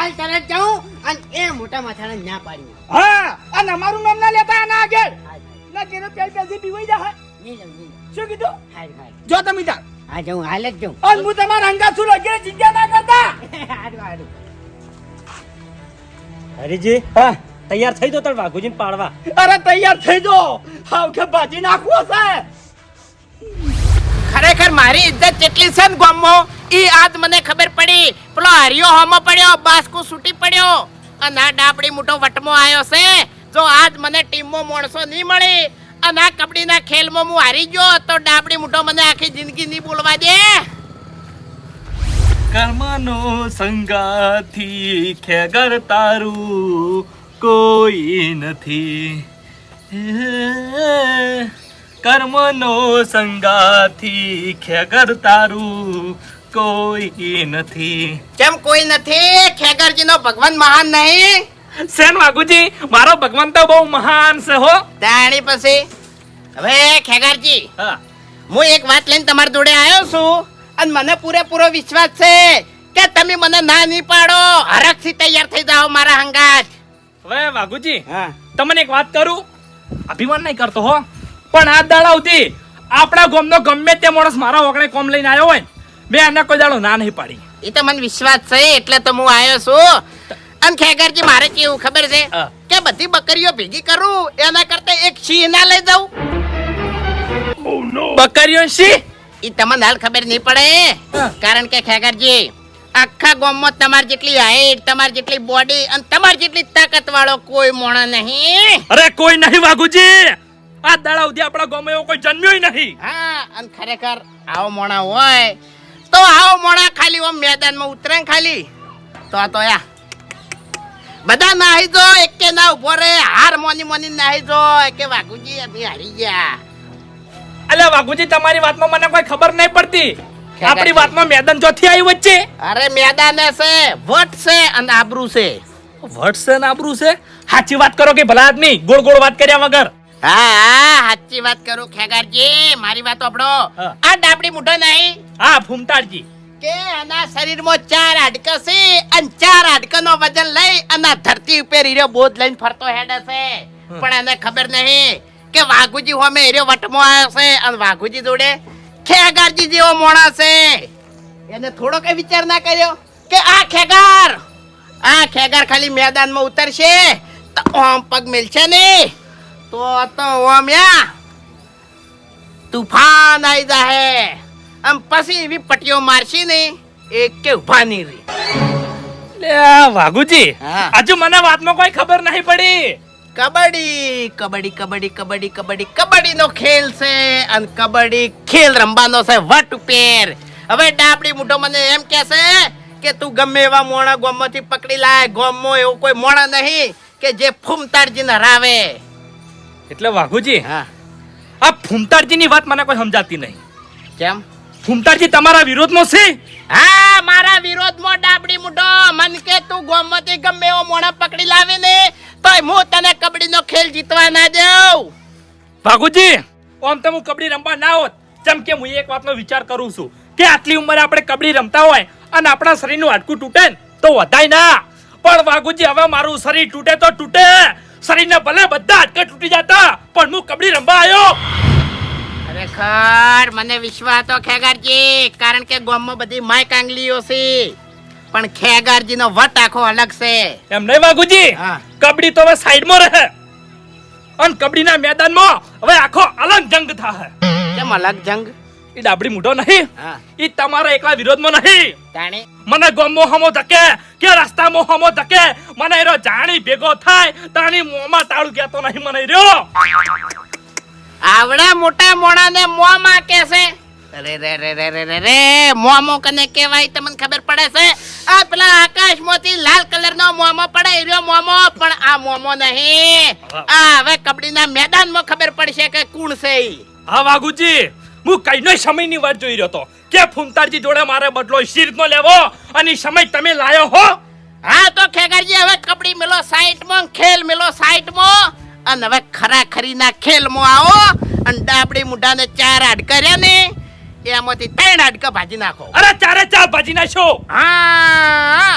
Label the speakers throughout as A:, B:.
A: હાલ તરત જાઉં અને એ મોટા માથાને ના પાડી.
B: હા અને અમારું નામ ના લેતા આના આગળ
A: હાલ,
B: ના કેનો પેલ પેલથી પીવાઈ જા
A: નહીં જાઉં, નહીં જાઉં.
B: શું કીધું
A: હાલ, હાલ.
B: જો તમે તાર
A: હા, જાઉં, હાલ જ જાઉં.
B: અને હું તમારા અંગા છું લગીને ચિંતા ના કરતા
A: હારું, હારું.
C: હરીજી
B: હા
C: તૈયાર થઈ દો તાર વાઘુજીને પાડવા.
B: અરે તૈયાર થઈ જો હાવ કે ભાજી નાખવો છે
D: ખરેખર મારી ઇજ્જત કેટલી છે ને ગામમાં ઈ આજ મને ખબર પડી. પેલો હરિયો હોમો પડ્યો, બાસ્કુ છૂટી પડ્યો અને આ ડાબડી મોટો વટમો આવ્યો છે. જો આજ મને ટીમમાં માણસો નહીં મળી અને આ કબડ્ડીના ખેલમાં હું હારી ગયો તો ડાબડી મોટો મને આખી જિંદગી નહીં બોલવા દે.
E: કર્મનો સંગાથી ખેગર તારું કોઈ નથી. કર્મનો સંગાથી ખેગર તારું કોઈ નથી.
D: કેમ કોઈ નથી? ખેગરજીનો ભગવાન મહાન નહીં?
E: સેન વાઘુજી મારો ભગવાન તો બહુ મહાન છે હો.
D: તાણી પછી હવે ખેગરજી
E: હા
D: હું એક વાત લઈને તમારી જોડે આવ્યો છું અને મને પૂરેપૂરો વિશ્વાસ છે કે તમે મને ના નહીં પાડો. હરખથી તૈયાર થઈ જાઓ મારા હંગાત.
E: હવે વાઘુજી
A: હા.
E: તમને એક વાત કરું, અભિમાન નહીં કરતો હો, પણ આ દાડા સુધી આપણા ગામનો ગમે તે માણસ મારા ઓગણે કોમ લઈને આવ્યો હોય મેં આને કોઈ દાડો ના નહીં પાડી.
D: એ તો મને વિશ્વાસ છે એટલે તો હું આવ્યો છું. અને ખેગરજી મારે કેવું ખબર છે
E: હા.
D: કે બધી બકરીઓ ભેગી કરું એના કરતા એક સિંહ ના લઈ જાઉં.
E: બકરીઓ શી
D: એ તમને હાલ ખબર નહીં પડે
E: હા.
D: કારણ કે ખેગરજી આખા ગામમાં તમારી જેટલી હાઈટ, તમારી જેટલી બોડી અને તમારી જેટલી તાકાત વાળો કોઈ મોણો નહીં.
E: અરે કોઈ નહીં વાઘુજી, આ દાડા સુધી આપણા ગામમાં એવો કોઈ જન્મ્યો નહીં.
D: હા અને ખરેખર આવો મોણા હોય તો આવો મોણા ખાલી ઓમ મેદાનમાં ઉતરે ને ખાલી તો યા બધા નાહી જો એકે ના ઉભો રે હાર મોની મોની નાહી જો કે વાઘુજી અમે હારી ગયા.
E: અલ્યા વાઘુજી તમારી વાતમાં મને કોઈ ખબર નહીં પડતી. આપણી વાતમાં મેદાન ચોથી આવી વચ્ચે
D: અરે મેદાને છે, વટ છે અને આબરૂ છે.
E: વટસે ને આબરૂ છે. સાચી વાત કરો કે ભલા આદમી ગોળ ગોળ વાત કર્યા વગર.
D: હા હા સાચી વાત કરું ખેગારજી, મારી વાત સાંભળો.
E: હા.
D: આ ડાબડી મુઠો નહીં
E: હા ફૂમતાડજી
D: કે આના શરીરમાં 4 હાડકા છે અને 4 હાડકાનો વજન લઈ અને આ ધરતી ઉપર હીરો બોધ લઈને ફરતો હેડે છે. પણ એને ખબર નહીં કે વાઘુજી હોમે હીરો વટમો આવ્યો છે અને વાઘુજી જોડે ખેગારજી જેવો મોણા છે. એને થોડો કઈ વિચાર ના કર્યો કે આ ખેગાર ખાલી મેદાનમાં ઉતરશે તો ઓમ પગ મિલશે ને તો ઓમ યા તુફાન આવી જાહે. આમ પછી એવી પટીઓ મારશી ને એક કે ઉભા નહીં રહી.
E: લે વાઘુજી
D: હા.
E: હજુ મને વાતમાં કોઈ ખબર નહીં પડી.
D: કબડ્ડી નો ખેલ છે અને કબડ્ડી ખેલ રમવાનો છે વટ ઉપર. હવે ડાબડી મુઠો મને એમ કહેશે કે તું ગમે એવા મોણા ગોમમાંથી પકડી લાય. ગોમમાં એવું કોઈ મોણા નહીં કે જે ફૂમતાડજીને હરાવે.
E: એટલે વાઘુજી
D: હા
E: આ ફૂમતાડજીની વાત મને કોઈ સમજાતી નહીં.
D: કેમ?
E: ફૂમતાડજી તમારા વિરોધમાં છે.
D: હા મારા વિરોધમાં ડાબડી મુઠો મન કે તું ગોમમાંથી ગમે એવો મોણા પકડી લાવે ને તોય હું તને કબડ્ડીનો ખેલ જીતવા ના દઉં.
E: વાઘુજી ઓમ તો હું કબડ્ડી રમવા ના હોત. જેમ કે હું એક વાતનો વિચાર કરું છું કે આટલી ઉંમરે આપણે કબડ્ડી રમતા હોય અને આપણા શરીરનું હાડકું તૂટે ને તો વધાય ના. પણ વાઘુજી હવે મારું શરીર તૂટે તો તૂટે, શરીરને ભલે બધા હાડકા તૂટી જતા પણ હું કબડ્ડી રમવા આવ્યો.
D: ખરેખર મને વિશ્વાસ હતો ખેગારજી, કારણ કે ગામમાં બધી માય કાંગલીઓ છે પણ ખેગારજીનો વટ આખો અલગ છે.
E: એમ નહીં વાઘુજી,
D: હા.
E: કબડ્ડી તો હવે સાઈડમાં રહે અને કબડ્ડીના મેદાનમાં હવે આખો અલગ જંગ થાય.
D: કેમ અલગ જંગ?
E: એ ડાબડી મૂઢો નહીં,
D: હા
E: એ તમારા એકલા વિરોધમાં નહીં.
D: તાણે
E: મને ગોમો હમો ધકે કે રસ્તામાં હમો ધકે મને એરો જાણી ભેગો થાય તાણી મોમાં તાળું કહેતો નહીં મને રહ્યો.
D: આવડા મોટા મોણાને મોંમાં કે છે. અરે રે રે રે રે રે રે મોમો કને કહેવાય તમને ખબર પડે છે? આ પેલા આકાશમાંથી લાલ કલરનો મોમો પડે રહ્યો મોમો, પણ આ મોમો નહીં. આ હવે કબડ્ડીના મેદાનમાં ખબર પડશે કે કોણ છે ઈ.
E: હા વાઘુજી, હું કઈનો સમયની વાત જોઈ રહ્યો હતો કે ફૂમતાડજી જોડે મારે બદલો શીરનો લેવો અને ઈ સમય તમે લાયો હો.
D: હા તો ખેગારજી હવે કબડ્ડી મેલો સાઈડમાં, ખેલ મેલો સાઈડમાં અને હવે ખરાખરીના ખેલમાં આવો અને ડાબડી મુઢાને 4 હાડકા રહ્યા ને એમાંથી 3 હાડકા ભાજી નાખો.
E: અરે ચારે ચાર ભાજી નાખો.
D: હા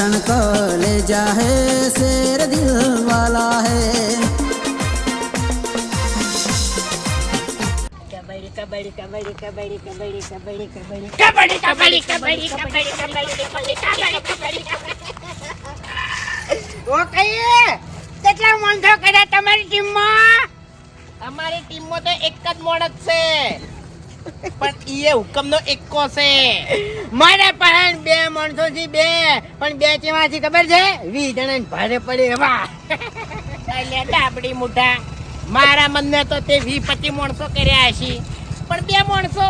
F: गुलशन को ले जा है शेर दिल वाला है
A: કબડ્ડી કબડ્ડી કબડ્ડી કબડ્ડી કબડ્ડી કબડ્ડી કબડ્ડી
D: કબડ્ડી કબડ્ડી કબડ્ડી કબડ્ડી કબડ્ડી કબડ્ડી
A: ઓ કઈ કેટલા મોંઢો કર્યા તમારી ટીમમાં?
D: અમારી ટીમમાં તો એક જ મોણસ છે પણ ઈએ હુકમનો એકો છે.
A: મારા પાસે બે માણસો છે, બે પણ બે ચેમાંથી ખબર છે? 20 જણાને ભારે પડે એવા.
D: અલ્યા ડાબડી મુઠા, મારા મનને તો તે 20-25 માણસો કર્યા હશે પણ બે માણસો,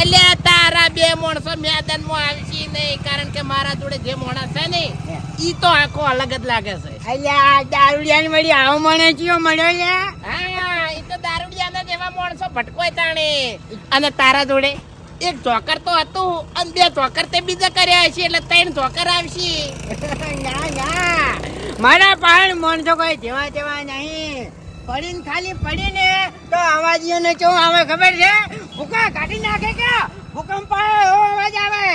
D: અલ્યા તારા બે માણસો મેદાનમાં આવશે નહીં, કારણ કે મારા જોડે જે માણસ છે ને ઈ તો આખો અલગ જ લાગે છે.
A: અલ્યા દારૂડિયાની વળી આવો માણસ ચિયો મળ્યો લે?
D: હા, ઈ તો દારૂડિયાના જેવા માણસો ભટકોય તાણે. અને તારા જોડે એક જોકર તો હતું અને બે જોકર તે બીજા કર્યા હશે, એટલે 3 જોકર આવશે.
A: ના ના, મારા પાસે માણસો કોઈ જેવા જેવા નહીં. પડીને ખાલી પડીને તો અવાજીઓને કેવું આવે ખબર છે? ભૂકા કાઢી નાખે કે ભૂકંપ આવે એવો અવાજ આવે.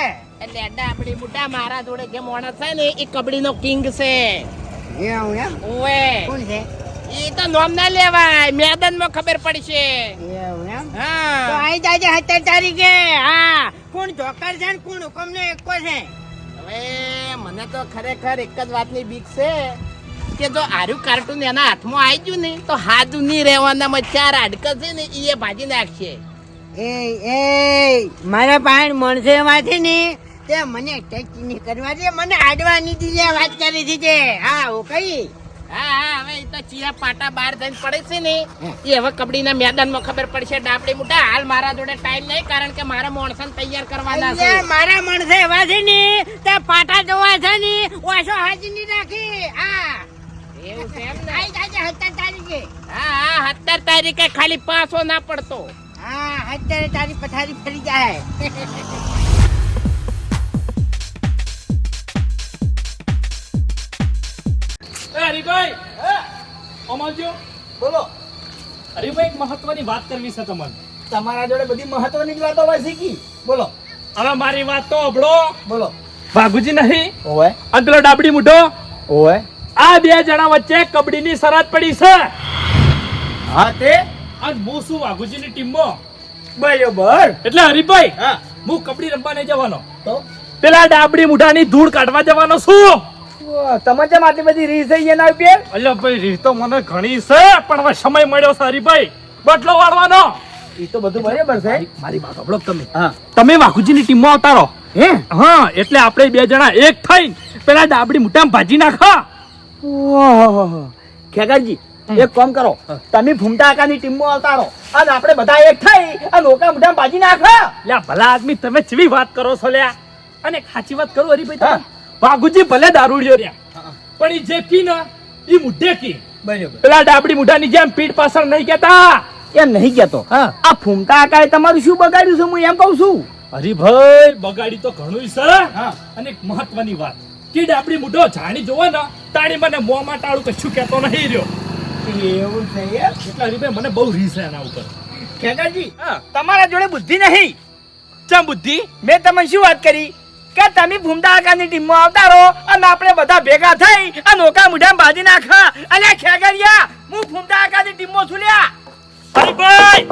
D: એટલે ડાબડી મુઠા, મારા જોડે જે માણસ છે ને એ કબડ્ડીનો કિંગ છે.
A: એવું એમ?
D: ઓએ
A: કોણ છે?
D: ઈ તો નામ ના લેવાય, મેદાનમાં ખબર પડશે.
A: એવું એમ? તો
D: હા,
A: આઈ જાજે 17 તારીખે. હા, કોણ જોકર છે ને કોણ હુકમનો એકો છે?
D: હવે મને તો ખરેખર એક જ વાતની બીક છે કે જો આર્યું કાર્ટૂન એના હાથમાં આવી ગયું ને તો હાજુ નહીં રહેવાના. 4 હાડકા છે ને એ ભાજી નાખશે.
A: એ મારા પાસે માણસો એમાંથી ને તે મને ટચ નહીં કરવા દે, મને આડવાની દીધી વાત કરી દીધી. હા હું કઈ
D: હા, હવે ઈ તો ચિયા પાટા બહાર જઈને પડે છે ને એ હવે કબડ્ડીના મેદાનમાં ખબર પડશે. ડાબડી મુઠા, હાલ મારા જોડે ટાઈમ નહીં, કારણ કે મારા માણસોને તૈયાર કરવાના છે.
A: અહીંયા મારા માણસો એવા છે ને તે પાટા જોવા છે ને ઓછો હાજી નહીં રાખી. હા
D: એવું છે એમ ને?
A: આઈ જાજે 17 તારીખે.
D: હા, 17 તારીખે ખાલી પાસો ના પડતો.
A: હા 17 તારીખ પથારી ફરી જાય.
E: હરીભાઈ, અમારજો
B: બોલો.
E: હરીભાઈ, એક મહત્વની વાત કરવી છે તમને.
B: તમારા જોડે બધી મહત્વની જ વાતો હોય શીખી. બોલો
E: હવે મારી વાત તો અબળો.
B: બોલો.
E: ભાગુજી નહીં
B: ઓવે
E: અને પેલો ડાબડી મુઠો,
B: ઓવે.
E: આ બે જણા વચ્ચે કબડ્ડીની શરત પડી છે.
B: હા તે
E: અને હું શું વાઘુજીની ટીમમાં,
B: બરોબર.
E: એટલે હરીભાઈ
B: હા
E: હું કબડ્ડી રમવા નહીં જવાનો,
B: તો
E: પેલા ડાબડી મુઠાની ધૂળ કાઢવા જવાનો છું.
B: તમે જેમ આટલી બધી રીસ થઈ એના ઉપર
E: અલ્યા ભાઈ, રીત તો મને ઘણી છે પણ હવે સમય મળ્યો છે હરીભાઈ બદલો વાળવાનો.
B: એ તો બધું બરાબર છે.
E: મારી વાત સાંભળો તમે.
B: હા
E: તમે વાઘુજીની ટીમમાં આવતા રહો.
B: હે
E: હા, એટલે આપણે બે જણા એક થઈને પેલા ડાબડી મુઠામાં ભાજી નાખા.
B: ઓહો ખેગારજી એક કામ કરો, તમે ભૂમતા આકાની ટીમમાં આવતા રહો અને આપણે બધા એક થઈ અને ઓકા મુઠા બાજી નાખો.
E: લ્યા ભલા આદમી, તમે કેવી વાત કરો છો લ્યા. અને એક સાચી વાત કરું હરીભાઈ
B: હા.
E: તમને? વાઘુજી ભલે દારૂડિયો રહ્યા પણ ઈ જે કી ને ઈ મુઢે કી.
B: બરાબર.
E: પેલા ડાબડી મુઢાની જેમ પીઠ પાછળ નહીં કેતા.
B: એમ નહીં કેતો.
E: હા.
B: આ ફૂમતા આકાએ તમારું શું બગાડ્યું છે હું એમ કહું છું.
E: હરીભાઈ, બગાડી તો ઘણું છે.
B: હા.
E: અને એક મહત્વની વાત કે ડાબડી મુઢો જાણી જોવે ને તાણી મને મોંમાં ટાળું કશું કહેતો નહીં રહ્યો.
B: એવું છે એમ?
E: એટલે હરીભાઈ મને બહુ રીસ છે એના ઉપર.
B: ખેગારજી
E: હા.
B: તમારા જોડે બુદ્ધિ નહીં.
E: ચમ બુદ્ધિ?
B: મેં તમને શું વાત કરી કે તમે ભૂમતા આકાની ટીમમાં આવતા રહો અને આપણે બધા ભેગા થઈ અને ઓકા મુઠામાં બાજી નાખા. અલ્યા ખેગરિયા, હું ભૂમતા આકાની ટીમમાં છું લ્યા.
E: હરીભાઈ,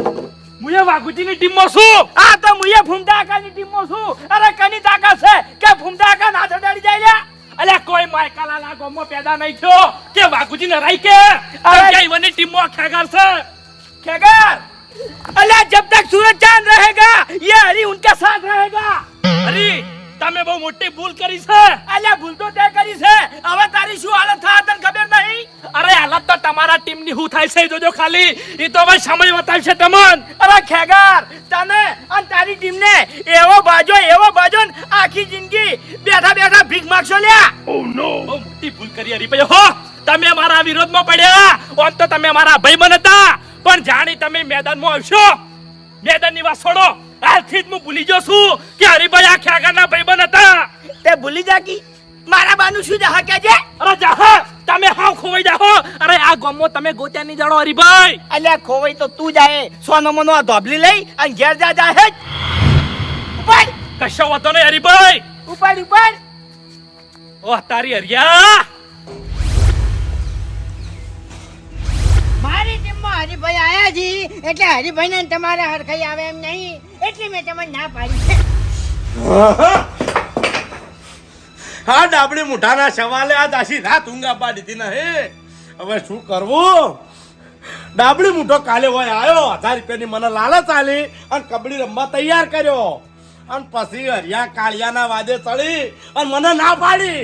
E: હું એ વાઘુજીની ટીમમાં છું.
B: આ તો મુએ ભૂમતા આકાની ટીમમાં છું. અરે કની તાકાત છે કે ભૂમતા આકા ના ચડાડી જાય લ્યા.
E: અલ્યા કોઈ માયકાલાલા ગામમાં પેદા નહીં થયો કે વાઘુજીને રાઈ કે
B: અરે!
E: ઈવનની ટીમમાં ખેગાર છે.
B: ખેગર, અલ્યા જબ તક सूरज चांद रहेगा ये हरी उनके साथ रहेगा.
E: હરી, તમે બહુ મોટી ભૂલ કરી છે.
B: અલ્યા ભૂલ તો તે કરી છે, હવે તારી શું હાલત થાય તને ખબર નહીં.
E: અરે હાલત તો તમારા ટીમની હું થાય છે જોજો ખાલી. ઈ તો હવે સમય બતાવશે તમને.
B: અરે ખેગર, તને અને તારી ટીમને એવો બાજો ને આખી જિંદગી બેઠા બેઠા ભીખ માગશો લ્યા.
E: બહુ મોટી ભૂલ કરી હરીભાઈ. હો, તમે મારા વિરોધમાં પડ્યા. આમ તો તમે મારા ભાઈબંધ હતા પણ જાણી તમે મેદાનમાં આવશો. મેદાનની વાત છોડો, હાલથી જ હું ભૂલી ગયો છું કે હરીભાઈ આ ખેગારના ભાઈબંધ હતા.
B: તે ભૂલી જાકી મારા બાનું શું જહા કેજે.
E: અરે જાહો, તમે હાવ ખોવાઈ જાહો. અરે આ ગામમાં તમે ગોત્યા નહીં જાણો હરીભાઈ.
B: અલ્યા ખોવાઈ તો તું જાય સોનો મનો આ ધોબલી લઈ અને ઘેર જા જાહે જ. ઉપાડ
E: કશો વાતો નહીં હરીભાઈ.
B: ઉપાડ ઉપાડ.
E: ઓહ તારી હરિયા
A: મારી ટીમમાં હરિભાઈ આયા છે એટલે હરિભાઈને તમારે હરખાઈ આવે એમ નહીં એટલે મેં તમને ના પાડી છે.
G: હા ડાબડી મુઠાના સવાલે આ દાસી રાત ઊંઘા પાડી દીધી ને હે હવે શું કરવું ડાબડી મુઠો કાલે હોય આવ્યો 1000 રૂપિયાની મને લાલચ આલી અને કબડ્ડી રમવા તૈયાર કર્યો અને પછી હરિયા કાળિયાના વાદે ચડી અને મને ના પાડી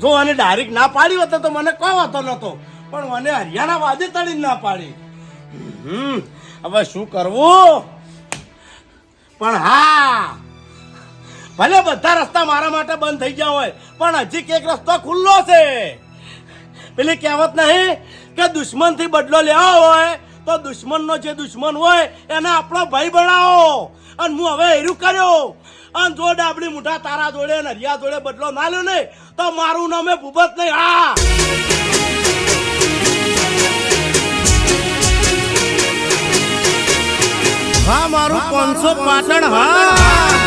G: જો અને ડાયરેક્ટ ના પાડી હોત તો મને કોઈ વાતો નતો પણ મને હરિયાના વાદે ચડી ના પાડી હવે શું કરવું પણ હા ભલે બધા રસ્તા મારા માટે બંધ થઈ ગયા હોય પણ હજી એક રસ્તો ખુલ્લો છે પેલી કહેવત નહીં કે દુશ્મન થી બદલો લેવો હોય તો દુશ્મનનો જે દુશ્મન હોય એને આપણો ભાઈ બનાવો અને હું હવે એરું કર્યો અને જો ડાબડી મુઠા તારા જોડે ને હરિયા જોડે બદલો ના લ્યો ને તો મારું નામે ભૂપત નહીં હા મારું 500 પાટણ હા